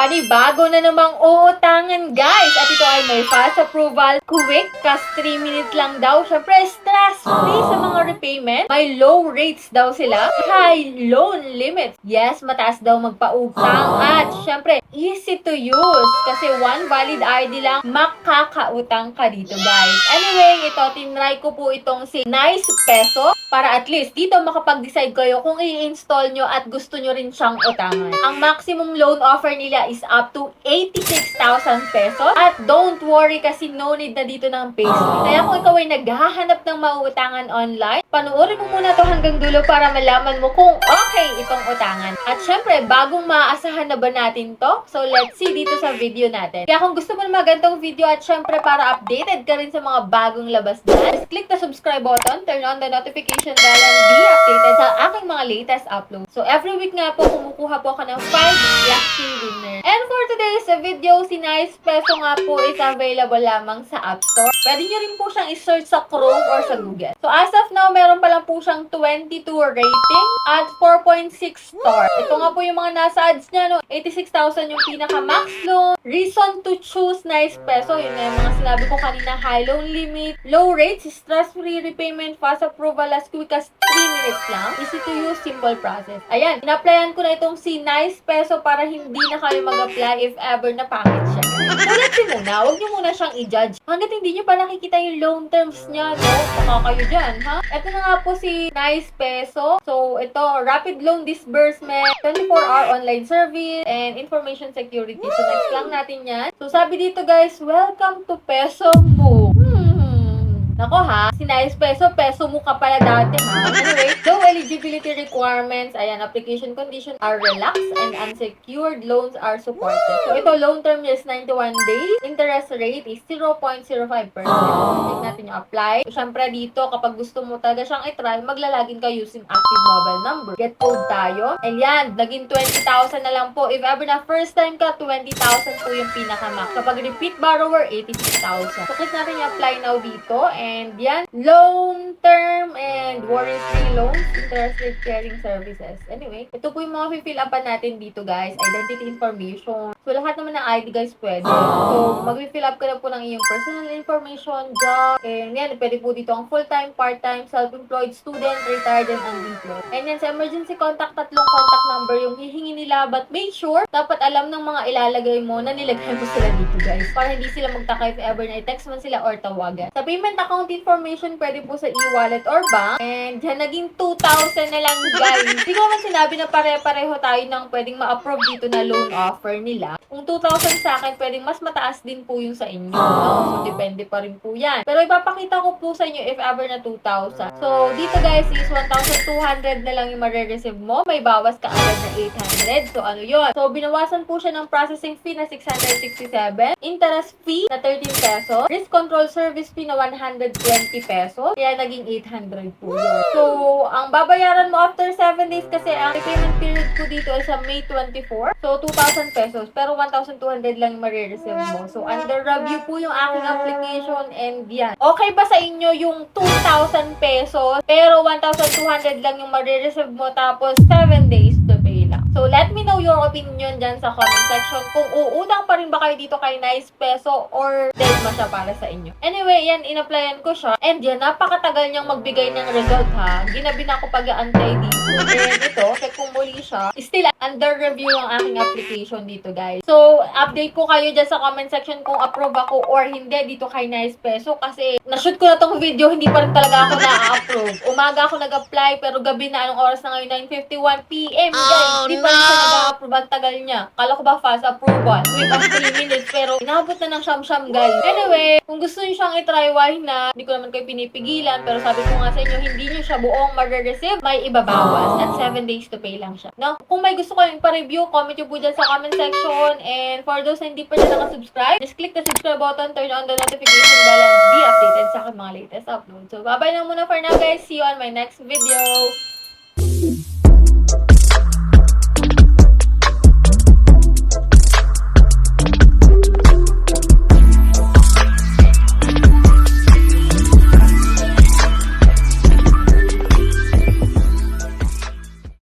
Panibago na namang uutangan, guys! At ito ay may fast approval, quick, kas 3 minutes lang daw. Syempre, stress-free sa mga repayment. May low rates daw sila. High loan limits. Yes, mataas daw magpautang. At syempre, easy to use. Kasi one valid ID lang, makakautang ka dito, guys. Anyway, ito, tinry ko po itong si Nice Peso para at least dito makapag-decide kayo kung i-install nyo at gusto nyo rin siyang utangan. Ang maximum loan offer nila is up to 86,000 pesos. At don't worry kasi no need na dito ng payslip. Kaya kung ikaw ay naghahanap ng mauutangan online, panoorin mo muna to hanggang dulo para malaman mo kung okay itong utangan. At syempre, bagong maaasahan na ba natin to? So let's see dito sa video natin. Kaya kung gusto mo na magandang video at syempre para updated ka rin sa mga bagong labas dyan, just click the subscribe button, turn on the notification bell, and be updated sa aking mga latest upload. So every week nga po, kumukuha po ako ng 5 lucky winner. And for today's video, si Nice Peso nga po is available lamang sa App Store. Pwede nyo rin po siyang i-search sa Chrome or sa Google. So as of now, meron pa lang po siyang 22 rating at 4.6 star. Ito nga po yung mga nasa ads niya, no? 86,000 yung pinaka-max loan. Reason to choose Nice Peso. Yun na yung mga sinabi ko kanina, high loan limit, low rates, stress-free repayment, fast approval, as quick as 3 minutes lang. Easy to use, simple process. Ayan, in-applyan ko na itong si Nice Peso para hindi na kayo mag-apply if ever na pangit siya. So let's see muna, huwag nyo muna siyang i-judge. Hanggat hindi nyo pa nakikita yung loan terms niya, no? Baka kayo dyan, ha? Ito na nga po si Nice Peso. So ito, rapid loan disbursement, 24-hour online service, and information security. So next lang natin yan. So sabi dito guys, welcome to Peso Mo. Nako ha, si Nice Peso, peso mo ka pala dati ha. Anyway, low eligibility requirements, ayan, application conditions are relaxed and unsecured loans are supported. So ito, loan term is 91 days, interest rate is 0.05%. Check natin yung apply. So syempre dito, kapag gusto mo talaga siyang i-try, maglalagin ka using active mobile number. Get code tayo. And yan, naging 20,000 na lang po. If ever na first time ka, 20,000 po yung pinaka-max. Kapag repeat borrower, 86,000. So click natin yung apply now dito. And yan, loan term and worry-free loans, interest rate sharing services. Anyway, ito po yung mga fill upan natin dito guys. Identity information. So lahat naman ng ID guys pwede. So mag-fill up ka na po ng iyong personal information, job, and yan, pwede po dito ang full-time, part-time, self-employed, student, retired, and unemployed. And yan, sa emergency contact, 3 contact number yung hihingi nila. But make sure, dapat alam ng mga ilalagay mo na nilagay mo sila dito guys. Para hindi sila magtaka if ever na i-text man sila or tawagan. Sa payment account information, pwede po sa e-wallet or bank. And yan, naging 2,000 na lang guys. Hindi ko naman sinabi na pare-pareho tayo ng pwedeng ma-approve dito na loan offer nila. Kung 2,000 sa akin, pwedeng mas mataas din po yung sa inyo. No? So, depende pa rin po yan. Pero ipapakita ko po sa inyo if ever na 2,000. So, dito guys is 1,200 na lang yung marireceive mo. May bawas ka agad na 800. So, ano yun? So, binawasan po siya ng processing fee na 667. Interest fee na 13 pesos. Risk control service fee na 120 pesos. Kaya naging 800 po yun. So, ang babayaran mo after 7 days kasi ang repayment period po dito ay sa May 24. So, 2,000 pesos. Pero 1,200 lang yung marireceive mo. So, under review po yung aking application and yan. Okay ba sa inyo yung 2,000 pesos pero 1,200 lang yung marireceive mo tapos 7 days to pay lang? So, let me know your opinion dyan sa comment section kung uutang pa rin ba kayo dito kay Nice Peso or dead ba siya para sa inyo. Anyway, yan, in-applyan ko siya. And yan, napakatagal niyang magbigay ng result ha. Ginabi na ako pag-aantay dito. And ito, check kung muli siya. Still under review ang aking application dito guys. So, update ko kayo dyan sa comment section kung approve ako or hindi dito kay Nice Peso kasi na-shoot ko na tong video, hindi pa rin talaga ako na-approve. Umaga ako nag-apply pero gabi na, anong oras na ngayon? 9:51 PM guys. Hindi pa rin siya nag-approve. Ang tagal niya. Kala ko ba fast approval? Wait, 3 minutes pero inabot na ng siyam-siyam guys. Anyway, kung gusto niyo siyang i-try, why na? Hindi ko naman kayo pinipigilan pero sabi ko nga sa inyo, hindi niyo siya buong mag-receive, may ibabawas at 7 days to pay lang siya. No? Kung may gusto ko yung pa-review, comment nyo po dyan sa comment section. And for those na hindi pa dyan nakasubscribe, just click the subscribe button, turn on the notification bell, and be updated sa aking mga latest upload. So, bye-bye na muna for now guys. See you on my next video.